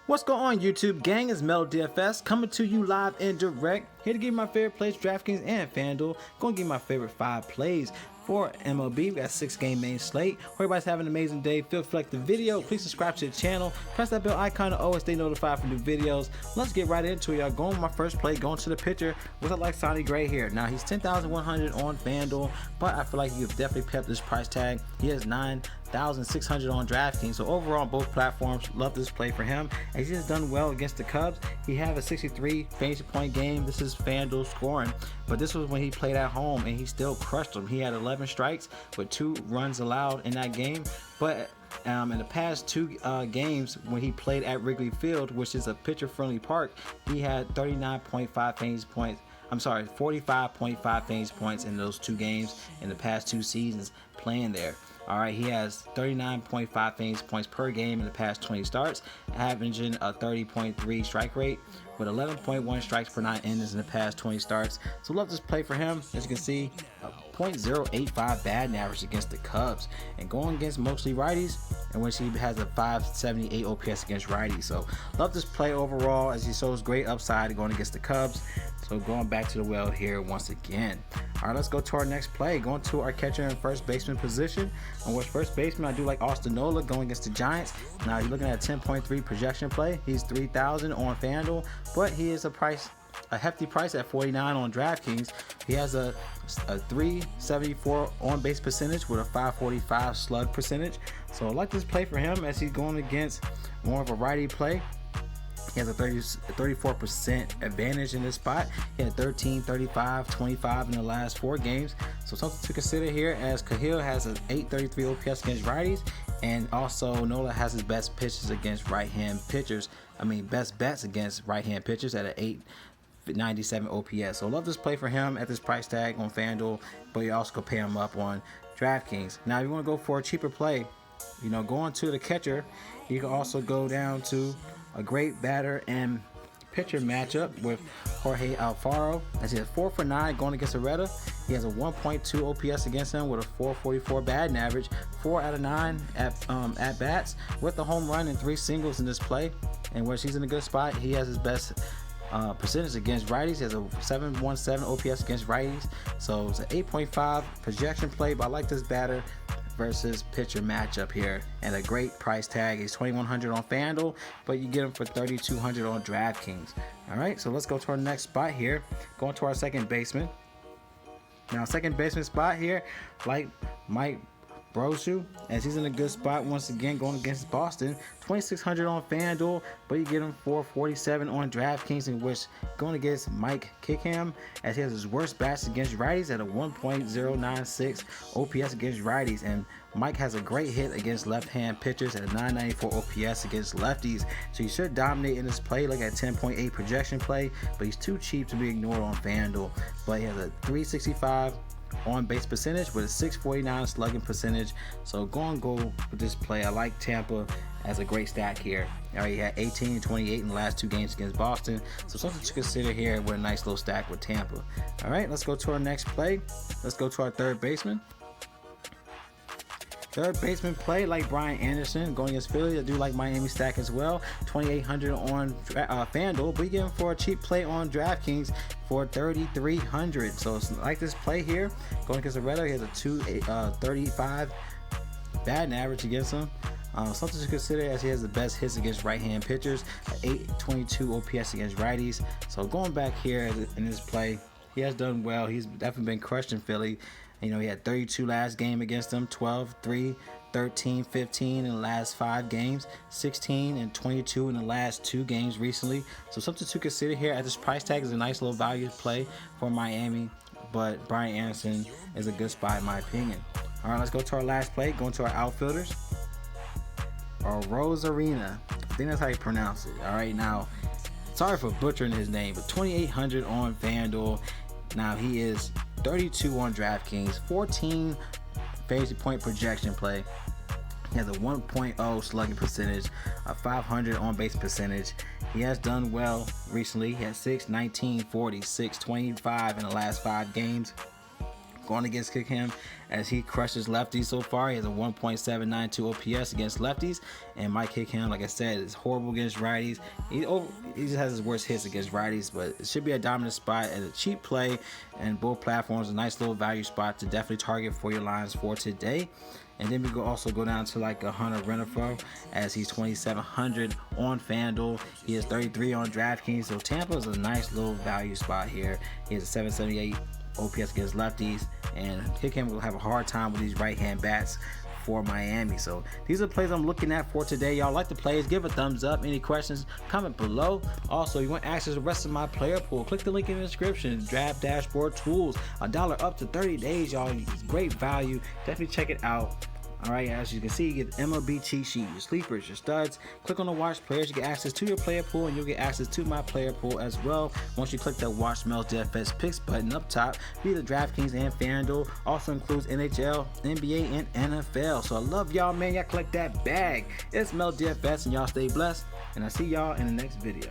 What's going on, YouTube gang? It's MLB coming to you live and direct. Here to give you my favorite plays, DraftKings and FanDuel. Gonna give you my favorite 5 plays for MLB. We got 6-game main slate. Hope everybody's having an amazing day. Feel free to like the video. Please subscribe to the channel. Press that bell icon to always stay notified for new videos. Let's get right into it, y'all. Going with my first play, going to the pitcher. Which I like Sonny Gray here. Now he's 10,100 on FanDuel, but I feel like you have definitely pepped this price tag. He has 9,600 on DraftKings. So overall on both platforms, love this play for him. And he's just done well against the Cubs. He had a 63 fantasy point game. This is FanDuel scoring, but this was when he played at home and he still crushed them. He had 11 strikes with 2 runs allowed in that game. But in the past 2 games when he played at Wrigley Field, which is a pitcher-friendly park, he had 39.5 fantasy points. I'm sorry, 45.5 fantasy points in those 2 games in the past 2 seasons playing there. All right, he has 39.5 fantasy points per game in the past 20 starts, averaging a 30.3 strike rate with 11.1 strikes per 9 innings in the past 20 starts. So love this play for him. As you can see, a .085 batting average against the Cubs, and going against mostly righties, in which he has a 578 OPS against righties. So love this play overall, as he shows great upside going against the Cubs. So going back to the well here once again. All right, let's go to our next play. Going to our catcher and first baseman position. On which first baseman, I do like Austin Nola going against the Giants. Now you're looking at a 10.3 projection play. He's 3,000 on FanDuel, but he is a hefty price at 49 on DraftKings. He has a 374 on base percentage with a 545 slug percentage. So I like this play for him as he's going against more of a righty play. He has a 34% advantage in this spot. He had 13, 35, 25 in the last 4 games. So something to consider here, as Cahill has an 833 OPS against righties, and also Nola has his best pitches against right-hand pitchers. Best bets against right-hand pitchers at an 897 OPS. So love this play for him at this price tag on FanDuel, but you also could pay him up on DraftKings. Now, if you want to go for a cheaper play, going to the catcher, you can also go down to a great batter and pitcher matchup with Jorge Alfaro, as he has 4 for 9 going against Areta. He has a 1.2 OPS against him with a 444 batting average, 4 out of 9 at bats with a home run and 3 singles in this play. And where he's in a good spot, he has his best percentage against righties. He has a 717 OPS against righties. So it's an 8.5 projection play, but I like this batter versus pitcher matchup here, and a great price tag. He's 2,100 on FanDuel, but you get him for 3,200 on DraftKings. All right, so let's go to our next spot here. Going to our second baseman. Now, second baseman spot here, like Mike Broshu, as he's in a good spot once again going against Boston. 2,600 on FanDuel, but you get him for 47 on DraftKings, in which going against Mike Kickham, as he has his worst bats against righties at a 1.096 OPS against righties, and Mike has a great hit against left-hand pitchers at a 994 OPS against lefties. So he should dominate in this play, like at 10.8 projection play, but he's too cheap to be ignored on FanDuel. But he has a 365 on base percentage with a 649 slugging percentage. So go with this play. I like Tampa as a great stack here. All right, he had 18 and 28 in the last 2 games against Boston. So something to consider here with a nice little stack with Tampa. All right, let's go to our next play. Let's go to our third baseman. Third baseman play, like Brian Anderson going against Philly. I do like Miami stack as well. 2,800 on FanDuel, but you get him for a cheap play on DraftKings for 3,300. So it's like this play here going against Areta. He has a 235 batting average against him. Something to consider, as he has the best hits against right-hand pitchers, 822 OPS against righties. So going back here in this play, he has done well. He's definitely been crushed in Philly. He had 32 last game against them, 12, 3, 13, 15 in the last 5 games, 16 and 22 in the last 2 games recently. So something to consider here at this price tag. Is a nice little value play for Miami, but Brian Anderson is a good spot in my opinion. All right, let's go to our last play. Going to our outfielders. Or Rose Arena. I think that's how you pronounce it. All right, now, sorry for butchering his name, but 2,800 on FanDuel. Now he is 32 on DraftKings, 14 fantasy point projection play. He has a 1.0 slugging percentage, a 500 on base percentage. He has done well recently. He had 6, 19, 40, 6, 25 in the last 5 games. going against Kickham as he crushes lefties so far. He has a 1.792 OPS against lefties, and Mike Kickham, like I said, is horrible against righties. He just has his worst hits against righties, but it should be a dominant spot and a cheap play, and both platforms a nice little value spot to definitely target for your lines for today. And then we go also go down to like a Hunter Renfroe, as he's 2,700 on FanDuel. He is 33 on DraftKings, so Tampa is a nice little value spot here. He has a 778 OPS against lefties, and Kickham will have a hard time with these right-hand bats for Miami. So these are the plays I'm looking at for today. Y'all like the plays, give a thumbs up. Any questions, comment below. Also, you want access to the rest of my player pool, click the link in the description. Draft dashboard tools, $1 up to 30 days, y'all. It's great value, definitely check it out. Alright, as you can see, you get the MLB cheat sheet, your sleepers, your studs. Click on the watch players, you get access to your player pool, and you'll get access to my player pool as well. Once you click that watch MLB DFS picks button up top, be the DraftKings and FanDuel. Also includes NHL, NBA, and NFL. So I love y'all, man. Y'all collect that bag. It's MLB DFS, and y'all stay blessed. And I'll see y'all in the next video.